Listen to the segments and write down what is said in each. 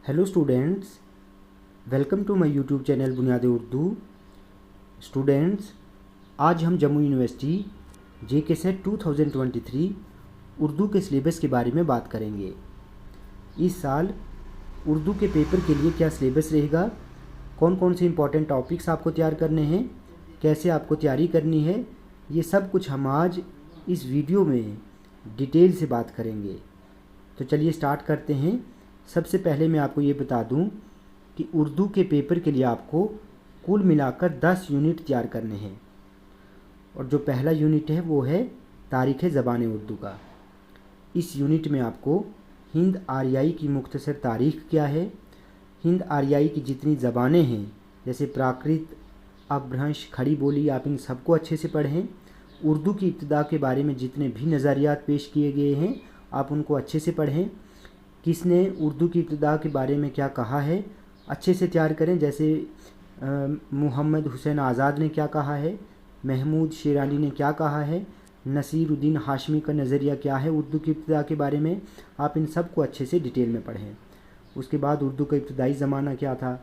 Hello students, welcome to my YouTube channel Buniyad Urdu. Students, आज हम Jammu university JK SET 2023 Urdu के syllabus के बारे में बात करेंगे। इस साल उर्दू के पेपर के लिए क्या सिलेबस रहेगा, कौन कौन से इंपॉर्टेंट टॉपिक्स आपको तैयार करने हैं, कैसे आपको तैयारी करनी है, ये सब कुछ हम आज इस वीडियो में डिटेल से बात करेंगे। तो चलिए स्टार्ट करते हैं। सबसे पहले मैं आपको ये बता दूं कि उर्दू के पेपर के लिए आपको कुल मिलाकर 10 यूनिट तैयार करने हैं। और जो पहला यूनिट है वो है तारीख़ ज़बान उर्दू का। इस यूनिट में आपको हिंद आर्याई की मुख्तसर तारीख़ क्या है, हिंद आर्याई की जितनी ज़बानें हैं जैसे प्राकृत, अपभ्रंश, खड़ी बोली, आप इन सबको अच्छे से पढ़ें। उर्दू की इब्तिदा के बारे में जितने भी नज़रियात पेश किए गए हैं आप उनको अच्छे से पढ़ें। किसने उर्दू की इब्तिदा के बारे में क्या कहा है अच्छे से तैयार करें। जैसे मोहम्मद हुसैन आज़ाद ने क्या कहा है, महमूद शेरानी ने क्या कहा है, नसीरुद्दीन हाशमी का नज़रिया क्या है उर्दू की इब्तिदा के बारे में, आप इन सब को अच्छे से डिटेल में पढ़ें। उसके बाद उर्दू का इब्तिदाई ज़माना क्या था,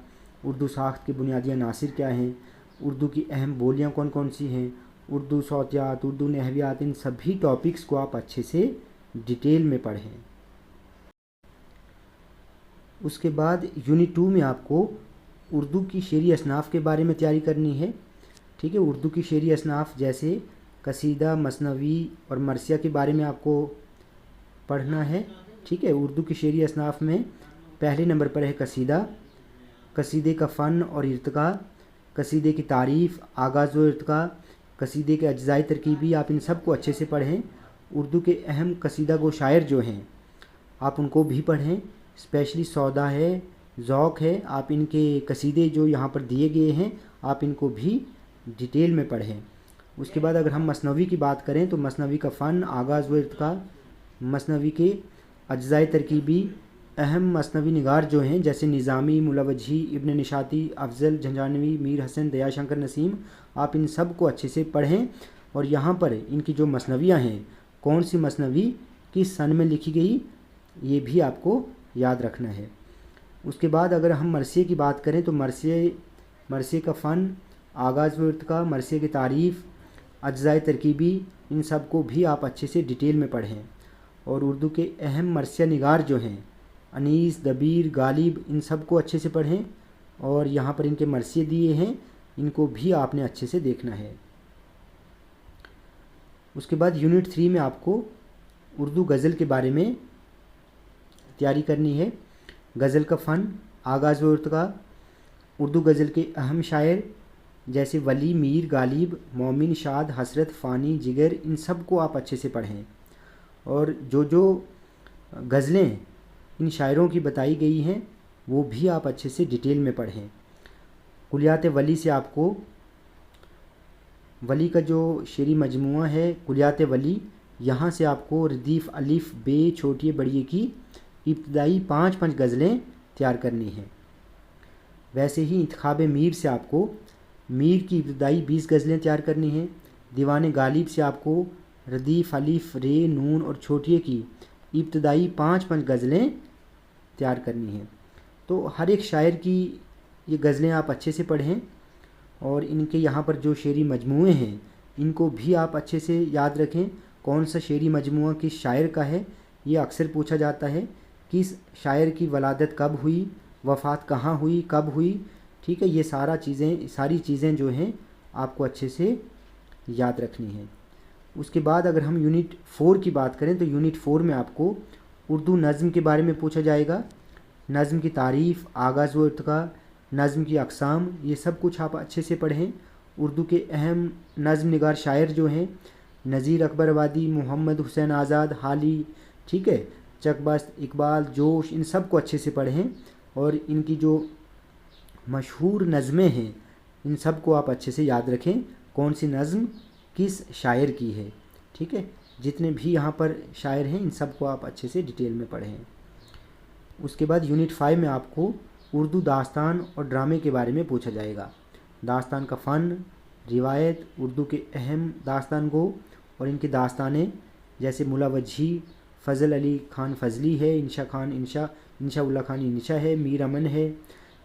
उर्दू साख्त के बुनियादी अनासिर क्या हैं, उर्दू की अहम बोलियाँ कौन कौन सी हैं, उर्दू सौतियात, उर्दू नहवियात, इन सभी टॉपिक्स को आप अच्छे से डिटेल में पढ़ें। उसके बाद यूनिट 2 में आपको उर्दू की शेरी असनाफ़ के बारे में तैयारी करनी है। ठीक है, उर्दू की शेरी असनाफ़ जैसे कसीदा, मसनवी और मरसिया के बारे में आपको पढ़ना है। ठीक है, उर्दू की शेरी असनाफ़ में पहले नंबर पर है कसीदा, कसीदे का फ़न और इर्तिका, कसीदे की तारीफ़, आगाज़ व इर्तिका, कसीदे के अज्ज़ाए तरकीबी, आप इन सब को अच्छे से पढ़ें। उर्दू के अहम कसीदा गो शायर जो हैं आप उनको भी पढ़ें। स्पेशली सौदा है, ज़ौक़ है, आप इनके कसीदे जो यहाँ पर दिए गए हैं आप इनको भी डिटेल में पढ़ें। उसके बाद अगर हम मसनवी की बात करें तो मसनवी का फ़न, आगाज़ व इर्तिका, मसनवी के अज्ज़ाए तरकीबी, अहम मसनवी निगार जो हैं जैसे निज़ामी, मुलावजी, इब्न निशाती, अफज़ल, झंझानवी, मीर हसन, दयाशंकर नसीम, आप इन सब को अच्छे से पढ़ें। और यहाँ पर इनकी जो मसनवियाँ हैं, कौन सी मसनवी किस सन में लिखी गई, ये भी आपको याद रखना है। उसके बाद अगर हम मरसिए की बात करें तो मरसिए का फ़न, आगाज़ व इर्तिका, मरसिए की तारीफ़, अज्ज़ाए तरकीबी, इन सब को भी आप अच्छे से डिटेल में पढ़ें। और उर्दू के अहम मरसिया निगार जो हैं अनीस, दबीर, गालिब, इन सब को अच्छे से पढ़ें। और यहाँ पर इनके मरसिए दिए हैं, इनको भी आपने अच्छे से देखना है। उसके बाद यूनिट 3 में आपको उर्दू गज़ल के बारे में तैयारी करनी है। गज़ल का फ़न, आगाज़ व इर्तिका, उर्दू गज़ल के अहम शायर जैसे वली, मीर, गालिब, मोमिन, शाद, हसरत, फ़ानी, जिगर, इन सब को आप अच्छे से पढ़ें। और जो जो गज़लें इन शायरों की बताई गई हैं वो भी आप अच्छे से डिटेल में पढ़ें। कुलियात वली से आपको वली का जो शेरी मजमुआ है कुलियात वली, यहाँ से आपको रदीफ़, अलिफ़, बे, छोटी बड़िए की इब्तिदाई 5 गज़लें तैयार करनी हैं। वैसे ही इंतखाब मीर से आपको मीर की इब्तिदाई 20 गज़लें तैयार करनी हैं। दीवान गालिब से आपको रदीफ़, अलिफ़, रे, नून और छोटिए की इब्तिदाई 5 गज़लें तैयार करनी हैं। तो हर एक शायर की ये गज़लें आप अच्छे से पढ़ें। और इनके यहाँ पर जो शेरी मजमूए हैं इनको भी आप अच्छे से याद रखें। कौन सा शेरी मजमुआ किस शायर का है, ये अक्सर पूछा जाता है। किस शायर की वलादत कब हुई, वफ़ात कहाँ हुई, कब हुई। ठीक है, ये सारी चीज़ें जो हैं आपको अच्छे से याद रखनी है। उसके बाद अगर हम यूनिट 4 की बात करें तो यूनिट 4 में आपको उर्दू नज़्म के बारे में पूछा जाएगा। नज़्म की तारीफ़, आगाज़ व इर्तिका, नज़्म की अक़साम, ये सब कुछ आप अच्छे से पढ़ें। उर्दू के अहम नज़्म निगार शायर जो हैं नज़ीर अकबर आबादी, मोहम्मद हुसैन आज़ाद, हाली, ठीक है, चकबस्त, इकबाल, जोश, इन सब को अच्छे से पढ़ें। और इनकी जो मशहूर नज़में हैं इन सब को आप अच्छे से याद रखें, कौन सी नज़म किस शायर की है। ठीक है, जितने भी यहाँ पर शायर हैं इन सब को आप अच्छे से डिटेल में पढ़ें। उसके बाद यूनिट 5 में आपको उर्दू दास्तान और ड्रामे के बारे में पूछा जाएगा। दास्तान का फ़न, रिवायत, उर्दू के अहम दास्तान गो और इनकी दास्तानें जैसे मुलावजी, फ़ज़ल अली खान फ़ज़ली है, इंशा उल्लाह खान इंशा है, मीर अमन है।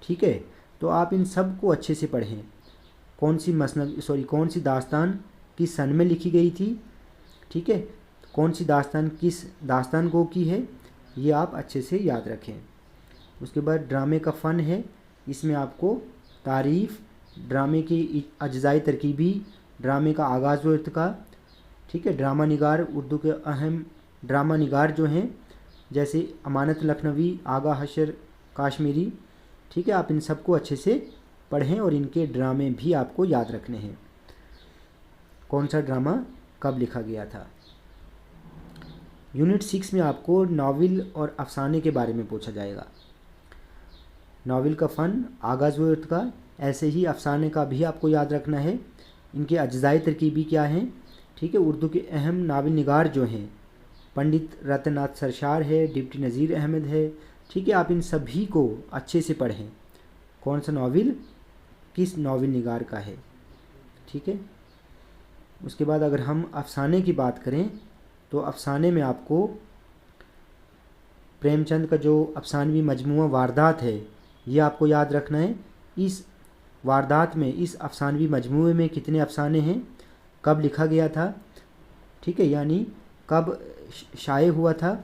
ठीक है, तो आप इन सब को अच्छे से पढ़ें। कौन सी दास्तान किस सन में लिखी गई थी, ठीक है, कौन सी दास्तान किस दास्तान गो की है, ये आप अच्छे से याद रखें। उसके बाद ड्रामे का फ़न है, इसमें आपको तारीफ़, ड्रामे की अज्जाए तरकीबी, ड्रामे का आगाज़ व इर्तिका, ठीक है, ड्रामा निगार, उर्दू के अहम ड्रामा निगार जो हैं जैसे अमानत लखनवी, आगा हशर काश्मीरी। ठीक है, आप इन सबको अच्छे से पढ़ें और इनके ड्रामे भी आपको याद रखने हैं, कौन सा ड्रामा कब लिखा गया था। यूनिट 6 में आपको नावल और अफसाने के बारे में पूछा जाएगा। नावल का फ़न, आगाज़ व इर्तिका, ऐसे ही अफसाने का भी आपको याद रखना है, इनके अज्जाए तरकीबी क्या हैं। ठीक है, उर्दू के अहम नावल निगार जो हैं पंडित रतननाथ सरशार है, डिप्टी नज़ीर अहमद है। ठीक है, आप इन सभी को अच्छे से पढ़ें, कौन सा नावल किस नावल निगार का है। ठीक है, उसके बाद अगर हम अफसाने की बात करें तो अफसाने में आपको प्रेमचंद का जो अफसानवी मजमूआ वारदात है ये आपको याद रखना है। इस वारदात में, इस अफसानवी मजमूए में कितने अफसाने हैं, कब लिखा गया था, ठीक है, यानी कब शाये हुआ था।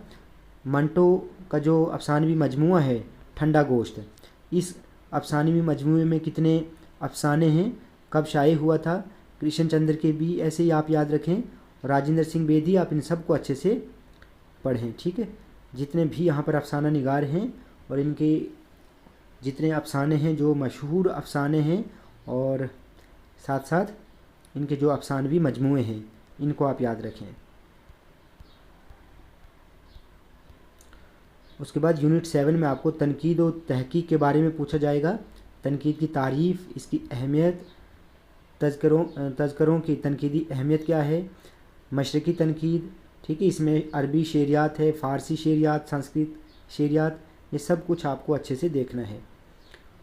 मंटो का जो अफसानवी मजमूआ है ठंडा गोश्त, इस अफसानवी मजमूए में कितने अफसाने हैं, कब शाये हुआ था। कृष्ण चंद्र के भी ऐसे ही आप याद रखें, राजेंद्र सिंह बेदी, आप इन सब को अच्छे से पढ़ें। ठीक है, जितने भी यहाँ पर अफसाना निगार हैं और इनके जितने अफसाने हैं जो मशहूर अफसाने हैं और साथ साथ इनके जो अफसानवी मजमूए हैं इनको आप याद रखें। उसके बाद यूनिट 7 में आपको तनकीद और तहकीक के बारे में पूछा जाएगा। तनकीद की तारीफ़, इसकी अहमियत, तज़करों की तनकीदी अहमियत क्या है, मशरक़ी तनकीद, ठीक है, इसमें अरबी शेरियात है, फ़ारसी शेरियात, संस्कृत शेरियात, ये सब कुछ आपको अच्छे से देखना है।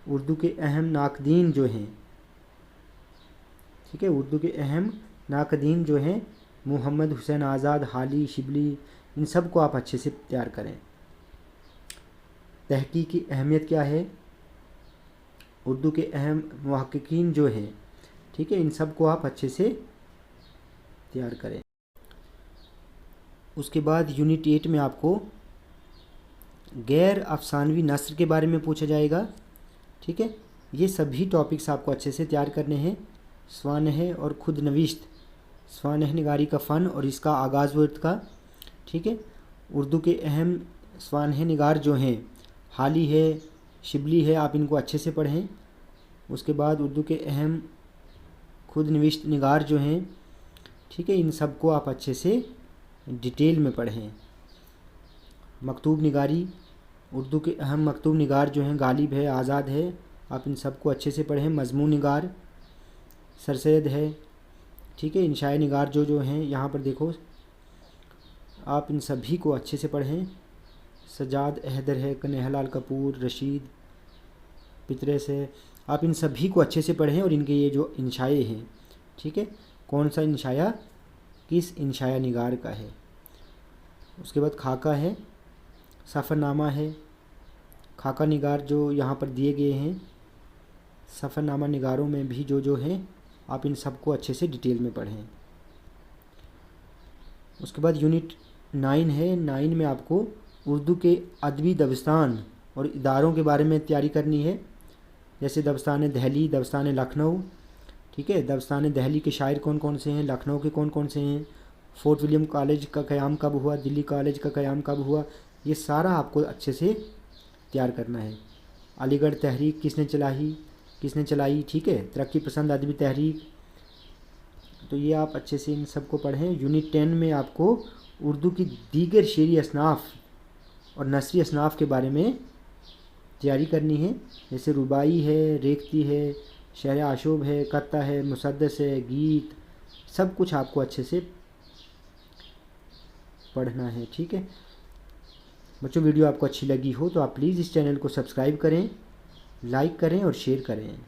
उर्दू के अहम नाकदीन जो हैं, ठीक है, उर्दू के अहम नाकदीन जो हैं मोहम्मद हुसैन आज़ाद, हाली, शिबली, इन सब को आप अच्छे से तैयार करें। तहकीक की अहमियत क्या है, उर्दू के अहम मुहक्किकीन जो हैं, ठीक है, इन सब को आप अच्छे से तैयार करें। उसके बाद यूनिट 8 में आपको गैर अफसानवी नस्र के बारे में पूछा जाएगा। ठीक है, ये सभी टॉपिक्स आपको अच्छे से तैयार करने हैं। स्वानह और खुद नविश्त, स्वानह निगारी का फ़न और इसका आगाज़ व इर्तिका। ठीक है, उर्दू के अहम स्वानह निगार जो हैं हाली है, शिबली है, आप इनको अच्छे से पढ़ें। उसके बाद उर्दू के अहम खुद नविश्त निगार जो हैं, ठीक है, इन सब को आप अच्छे से डिटेल में पढ़ें। मकतूब निगारी, उर्दू के अहम मकतूब निगार जो हैं गालिब है, आज़ाद है, आप इन सब को अच्छे से पढ़ें। मजमून निगार सरसैद है, ठीक है, इंशाए निगार जो हैं यहाँ पर देखो, आप इन सभी को अच्छे से पढ़ें। सजाद हैदर है, कन्हैयालाल कपूर, रशीद पितरेस है, आप इन सभी को अच्छे से पढ़ें और इनके ये जो इंशाए हैं, ठीक है, कौन सा इंशाया किस इंशाया निगार का है। उसके बाद खाका है, सफ़रनामा है, खाका निगार जो यहाँ पर दिए गए हैं, सफ़रनामा निगारों में भी जो हैं आप इन सबको अच्छे से डिटेल में पढ़ें। उसके बाद यूनिट 9 है। 9 में आपको उर्दू के अदबी दबस्तान और इदारों के बारे में तैयारी करनी है, जैसे दबस्तान दहली, दबस्तान लखनऊ, ठीक है, दबस्तान दहली के शायर कौन कौन से हैं, लखनऊ के कौन कौन से हैं, फोर्ट विलियम कॉलेज का क़याम कब हुआ, दिल्ली कॉलेज का क़याम कब हुआ, ये सारा आपको अच्छे से तैयार करना है। अलीगढ़ तहरीक किसने चलाई, ठीक है, तरक्की पसंद अदबी तहरीक, तो ये आप अच्छे से इन सब को पढ़ें। यूनिट 10 में आपको उर्दू की दीगर शेरी असनाफ़ और नसरी असनाफ़ के बारे में तैयारी करनी है, जैसे रुबाई है, रेख्ती है, शहर आशूब है, कत्ता है, मुसद्दस है, गीत, सब कुछ आपको अच्छे से पढ़ना है। ठीक है बच्चों, वीडियो आपको अच्छी लगी हो तो आप प्लीज़ इस चैनल को सब्सक्राइब करें, लाइक करें और शेयर करें।